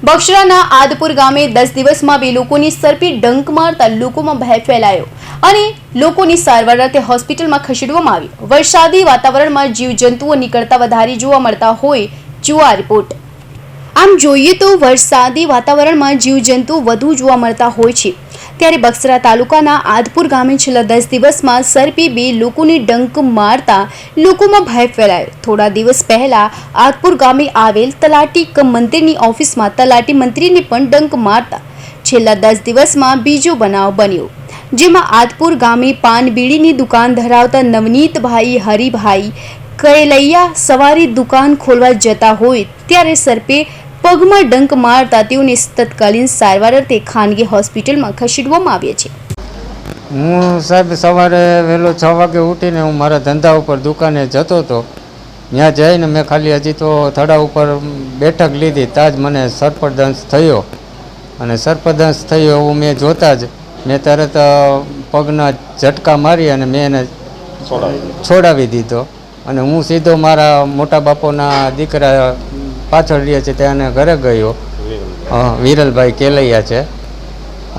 બક્ષરાના આદપુર ગામે 10 દિવસમાં 2 લોકોની સર્પે ડંક મારતા લોકોમાં ભય ફેલાયો અને લોકોની સારવાર અર્થે હોસ્પિટલમાં ખસેડવામાં આવ્યા। વરસાદી વાતાવરણમાં જીવજંતુઓ નીકળતા વધારે જોવા મળતા હોય જુઓ આ રિપોર્ટ। આમ જોઈએ તો વરસાદી વાતાવરણમાં જીવજંતુઓ વધુ જોવા મળતા હોય છે, ત્યારે બક્ષરા તાલુકાના આદપુર ગામે છેલ્લા 10 દિવસમાં સર્પે 2 લોકોને ડંક મારતા લોકોમાં ભય ફેલાયો। થોડા દિવસ પહેલા આદપુર ગામે આવેલ તલાટી મંત્રીની ઓફિસમાં તલાટી મંત્રીને પણ ડંક મારતા છેલ્લા 10 દિવસમાં બીજો બનાવ બન્યો, જેમાં આદપુર ગામે પાન બીડીની દુકાન ધરાવતા નવનીતભાઈ હરિભાઈ કૈલૈયા સવારે દુકાન ખોલવા જતા હોય ત્યારે સર્પે પગમાં ડંક મારતા તેઓને તત્કાલીન સારવાર અર્થે ખાનગી હોસ્પિટલમાં ખસેડવામાં આવ્યા છે। હું સાહેબ સવારે વહેલો 6 વાગે ઉઠીને હું મારા ધંધા ઉપર દુકાને જતો હતો। ત્યાં જઈને મેં ખાલી હજી તો થડા ઉપર બેઠક લીધી ત્યાં જ મને સર્પદંશ થયો અને સર્પદંશ થયો એવું મેં જોતા જ મેં તરત પગના ઝટકા મારી અને મેં એને છોડાવી દીધો અને હું સીધો મારા મોટા બાપોના દીકરા પાછળ રહે છે ત્યાં ઘરે ગયો। વિરલભાઈ કેલૈયા છે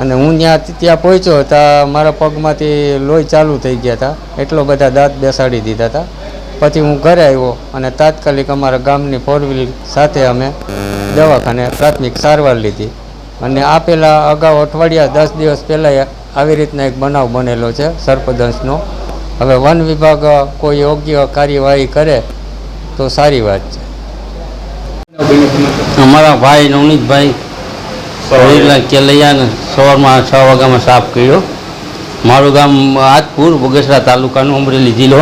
અને હું ત્યાં પહોંચ્યો ત્યાં મારા પગમાંથી લોહી ચાલુ થઈ ગયા હતા, એટલો બધા દાંત બેસાડી દીધા હતા। પછી હું ઘરે આવ્યો અને તાત્કાલિક અમારા ગામની 4 વ્હીલ સાથે અમે દવાખાને પ્રાથમિક સારવાર લીધી અને આ પહેલાં અગાઉ અઠવાડિયા 10 દિવસ પહેલાં આવી રીતના એક બનાવ બનેલો છે સર્પદંશનો। હવે વન વિભાગ કોઈ યોગ્ય કાર્યવાહી કરે તો સારી વાત છે। અમારા ભાઈ નવનીતભાઈ કેલૈયાને સવારમાં 6 વાગ્યામાં સાફ કર્યો। મારું ગામ આદપુર બગસરા તાલુકાનું અમરેલી જિલ્લો।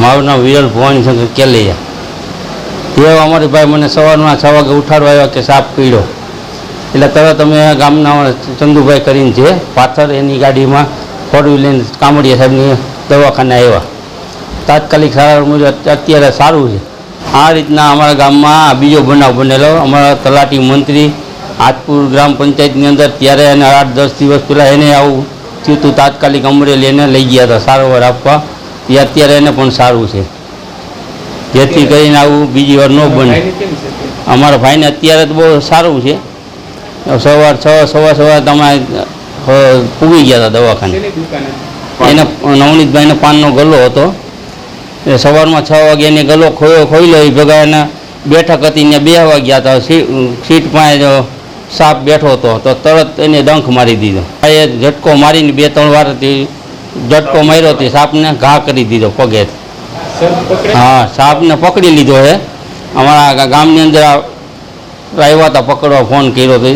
મારું નામ વિરલ ભવાનીશંકર કેલૈયા। તે અમારી ભાઈ મને સવારમાં 6 વાગે ઉઠાડવા આવ્યા કે સાફ કર્યો એટલે તરત અમે ગામના ચંદુભાઈ કરીને છે પાથર એની ગાડીમાં 4 વ્હીલ લઈને કામડિયા સાહેબની દવાખાને આવ્યા। તાત્કાલિક સારવાર મુજબ અત્યારે સારું છે। આ રીતના અમારા ગામમાં બીજો બનાવ બનેલો। અમારા તલાટી મંત્રી આદપુર ગ્રામ પંચાયતની અંદર ત્યારે એને 8-10 દિવસ પહેલાં એને આવું થયું હતું, તાત્કાલિક અમરેલી એને લઈ ગયા હતા સારવાર આપવા। એ અત્યારે એને પણ સારું છે, જેથી કરીને આવું બીજી વાર ન બને। અમારા ભાઈને અત્યારે તો બહુ સારું છે। સવાર તમે પૂગી ગયા હતા દવાખાને। એને નવનીતભાઈને પાનનો ગલ્લો હતો, સવારમાં 6 વાગે એને ગલો ખોઈલો એ ભેગા એને બેઠક હતી ને 2 વાગ્યા હતા, સીટ પાસે સાપ બેઠો હતો તો તરત એને ડંખ મારી દીધો। એ ઝટકો મારીને 2-3 વાર ઝટકો માર્યો હતી, સાપને ઘા કરી દીધો પગે। હા, સાપને પકડી લીધો છે। અમારા ગામની અંદર આવ્યા હતા પકડવા, ફોન કર્યો હતો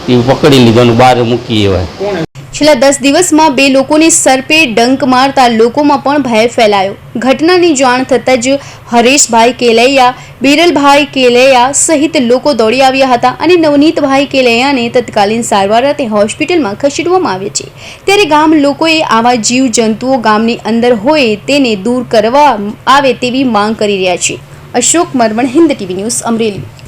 એ પકડી લીધો અને બહાર મૂકી આવ્યા। છેલ્લા 10 દિવસમાં 2 લોકોને સર્પે ડંક મારતા લોકોમાં પણ ભય ફેલાયો। ઘટનાની જાણ થતાં જ હરેશભાઈ કેલૈયા, બિરલભાઈ કેલૈયા સહિત લોકો દોડી આવ્યા હતા અને નવનીતભાઈ કેલૈયાને તત્કાલીન સારવાર અર્થે હોસ્પિટલમાં ખસેડવામાં આવ્યા છે। ત્યારે ગામ લોકોએ આવા જીવજંતુઓ ગામની અંદર હોય તેને દૂર કરવા આવે તેવી માંગ કરી રહ્યા છે। Ashok Maraman, Hind TV news, Amreli.